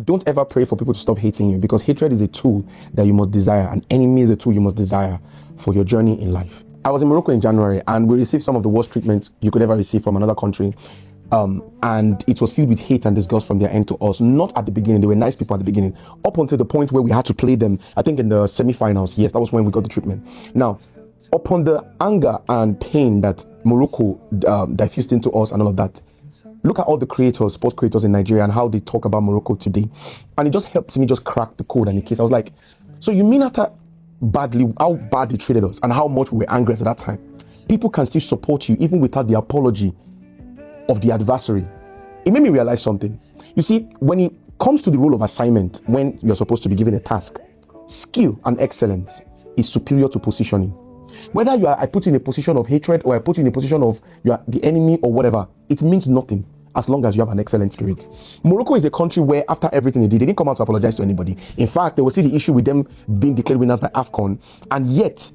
don't ever pray for people to stop hating you, because hatred is a tool that you must desire. An enemy is a tool you must desire for your journey in life. I was in Morocco in January, and we received some of the worst treatment you could ever receive from another country. And it was filled with hate and disgust from their end to us. Not at the beginning. They were nice people at the beginning, up until the point where we had to play them, I think in the semi-finals. Yes, that was when we got the treatment. Now, upon the anger and pain that Morocco diffused into us and all of that, look at all the creators, sports creators in Nigeria, and how they talk about Morocco today. And it just helped me just crack the code and the case. I was like, so you mean after how bad they treated us and how much we were angry at that time, people can still support you even without the apology of the adversary? It made me realize something. You see, when it comes to the role of assignment, when you're supposed to be given a task, skill and excellence is superior to positioning. Whether I put you in a position of hatred or I put you in a position of you are the enemy or whatever, it means nothing as long as you have an excellent spirit. Morocco is a country where after everything they didn't come out to apologize to anybody. In fact, they will see the issue with them being declared winners by AFCON, and yet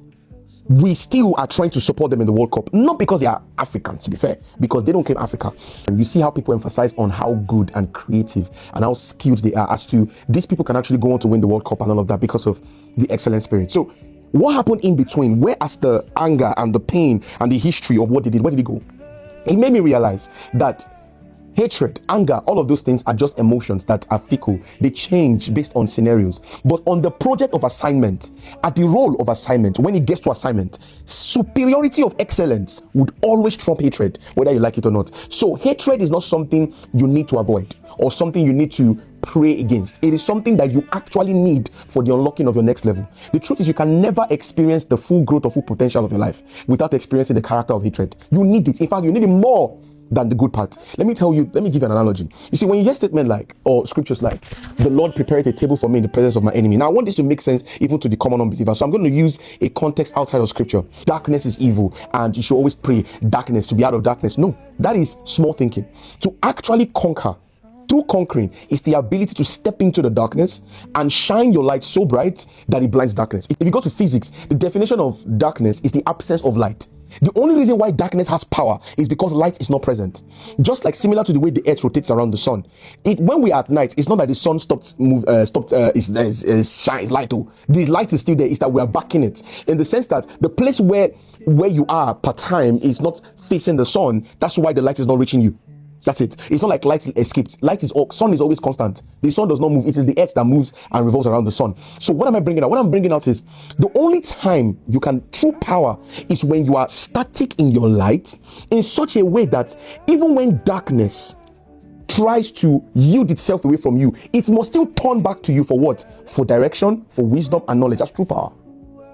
we still are trying to support them in the World Cup. Not because they are Africans, to be fair, because they don't claim Africa. And you see how people emphasize on how good and creative and how skilled they are as to these people can actually go on to win the World Cup and all of that because of the excellent spirit. So what happened in between? Where as the anger and the pain and the history of what they did, where did it go? It made me realize that hatred, anger, all of those things are just emotions that are fickle. They change based on scenarios. But on the project of assignment, at the role of assignment, when it gets to assignment, superiority of excellence would always trump hatred, whether you like it or not. So hatred is not something you need to avoid or something you need to pray against. It is something that you actually need for the unlocking of your next level. The truth is, you can never experience the full growth or full potential of your life without experiencing the character of hatred. You need it. In fact, you need it more than the good part. Let me give you an analogy. You see, when you hear statements like, or scriptures like, the Lord prepared a table for me in the presence of my enemy. Now, I want this to make sense even to the common unbeliever. So I'm going to use a context outside of scripture. Darkness is evil, and you should always pray darkness to be out of darkness. No, that is small thinking. To actually conquer, through conquering, is the ability to step into the darkness and shine your light so bright that it blinds darkness. If you go to physics, the definition of darkness is the absence of light. The only reason why darkness has power is because light is not present. Just like similar to the way the earth rotates around the sun. When we are at night, it's not that the sun stopped shines light. The light is still there. It's that we are back in it. In the sense that the place where you are per time is not facing the sun. That's why the light is not reaching you. That's it. It's not like light escaped. Sun is always constant. The sun does not move. It is the earth that moves and revolves around the sun. So what am I bringing out? What I'm bringing out is the only time you can true power is when you are static in your light in such a way that even when darkness tries to yield itself away from you, it must still turn back to you for what? For direction, for wisdom and knowledge. That's true power.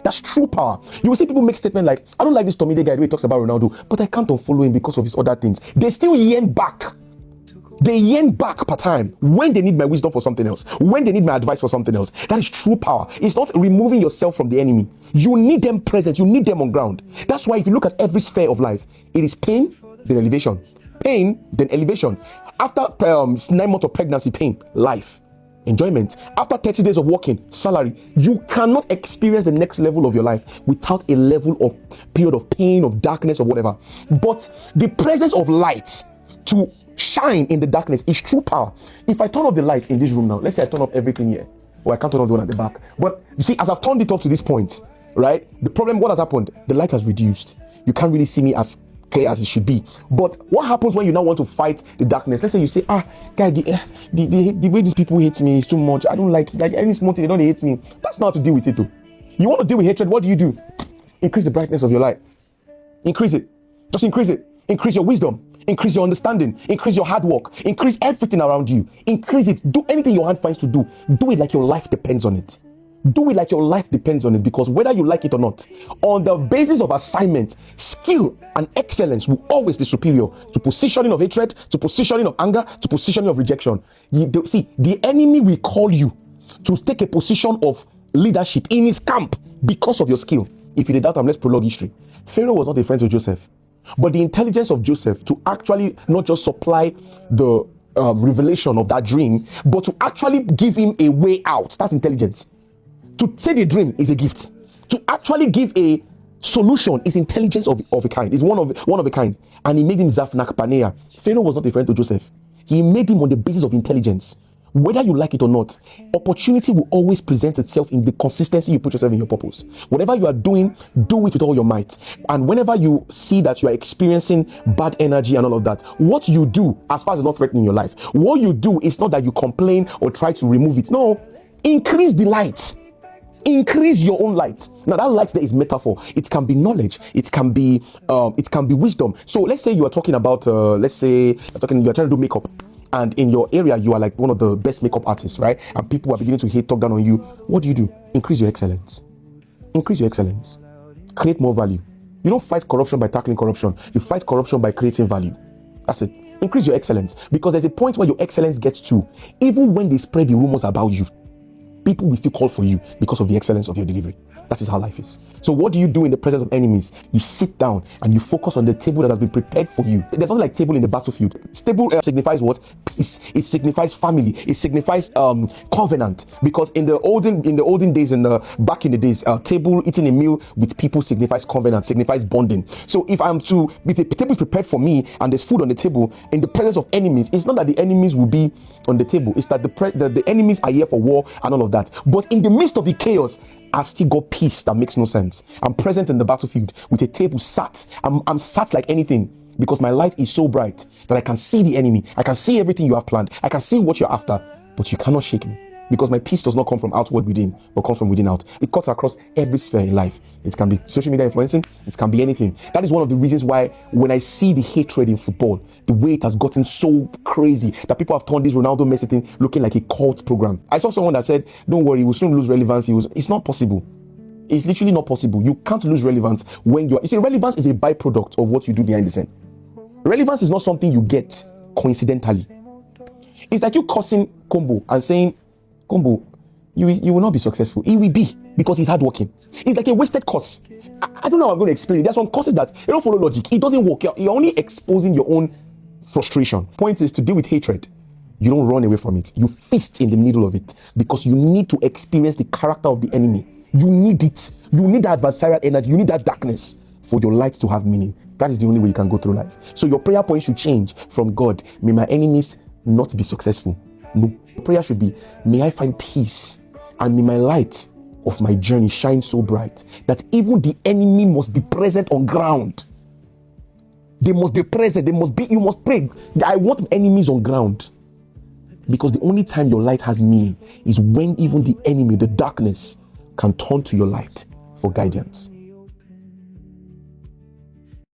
That's true power. You will see people make statements like, I don't like this Tomide guy the way he talks about Ronaldo, but I can't unfollow him because of his other things. They still yearn back. They yearn back per time when they need my wisdom for something else, when they need my advice for something else. That is true power. It's not removing yourself from the enemy. You need them present. You need them on ground. That's why if you look at every sphere of life, it is pain, then elevation. Pain, then elevation. After 9 months of pregnancy, pain, life. Enjoyment. After 30 days of working, salary. You cannot experience the next level of your life without a level of period of pain, of darkness, or whatever. But the presence of light to shine in the darkness is true power. If I turn off the lights in this room now, let's say I turn off everything here, or I can't turn off the one at the back. But you see, as I've turned it off to this point, right? The problem, what has happened? The light has reduced. You can't really see me as clear as it should be. But what happens when you now want to fight the darkness? Let's say you say, guy, the way these people hate me is too much. I don't like it. Like any small thing, they don't hate me. That's not how to deal with it though. You want to deal with hatred, what do? Increase the brightness of your light. Increase it. Just increase it. Increase your wisdom. Increase your understanding. Increase your hard work. Increase everything around you. Increase it. Do anything your hand finds to do. Do it like your life depends on it. Do it like your life depends on it, because whether you like it or not, on the basis of assignment, skill and excellence will always be superior to positioning of hatred, to positioning of anger, to positioning of rejection. See, the enemy will call you to take a position of leadership in his camp because of your skill. If you did that, let's prologue history. Pharaoh was not a friend to Joseph, but the intelligence of Joseph to actually not just supply the revelation of that dream, but to actually give him a way out. That's intelligence. To say the dream is a gift. To actually give a solution is intelligence of a kind. Is one of a kind. And he made him Zaphnath Paneah. Pharaoh was not a friend to Joseph. He made him on the basis of intelligence. Whether you like it or not, opportunity will always present itself in the consistency you put yourself in your purpose. Whatever you are doing, do it with all your might. And whenever you see that you are experiencing bad energy and all of that, what you do, as far as it's not threatening your life, what you do is not that you complain or try to remove it. No, increase the light. Increase your own light. Now that light there is metaphor. It can be knowledge. It can be wisdom. So let's say you are talking about you are trying to do makeup, and in your area you are like one of the best makeup artists, right? And people are beginning to talk down on you. What do? Increase your excellence. Increase your excellence. Create more value. You don't fight corruption by tackling corruption. You fight corruption by creating value. That's it. Increase your excellence, because there's a point where your excellence gets to, even when they spread the rumors about you, people will still call for you because of the excellence of your delivery. That is how life is. So what do you do in the presence of enemies? You sit down and you focus on the table that has been prepared for you. There's nothing like table in the battlefield. Table signifies what? Peace. It signifies family. It signifies covenant. Because in the olden days, back in the days, table, eating a meal with people signifies covenant, signifies bonding. So if the table is prepared for me and there's food on the table in the presence of enemies, it's not that the enemies will be on the table. It's that the enemies are here for war and all of that. But in the midst of the chaos, I've still got peace that makes no sense. I'm present in the battlefield with a table sat. I'm sat like anything, because my light is so bright that I can see the enemy. I can see everything you have planned. I can see what you're after, but you cannot shake me, because my peace does not come from outward within, but comes from within out. It cuts across every sphere in life. It can be social media influencing. It can be anything. That is one of the reasons why when I see the hatred in football, the way it has gotten so crazy that people have turned this Ronaldo Messi thing looking like a cult program. I saw someone that said, don't worry, we'll soon lose relevance. It's not possible. It's literally not possible. You can't lose relevance when you see, relevance is a byproduct of what you do behind the scene. Relevance is not something you get coincidentally. It's like you cursing Combo and saying, Combo, you will not be successful. He will be, because he's hardworking. It's like a wasted curse. I don't know how I'm going to explain it. There's some curses that they don't follow logic. It doesn't work. You're only exposing your own frustration. Point is, to deal with hatred, you don't run away from it. You feast in the middle of it, because you need to experience the character of the enemy. You need it. You need that adversarial energy. You need that darkness for your light to have meaning. That is the only way you can go through life. So your prayer point should change from, God, may my enemies not be successful. No. Prayer should be, may I find peace, and may my light of my journey shine so bright that even the enemy must be present on ground. They must be present. You must pray. I want enemies on ground. Because the only time your light has meaning is when even the enemy, the darkness, can turn to your light for guidance.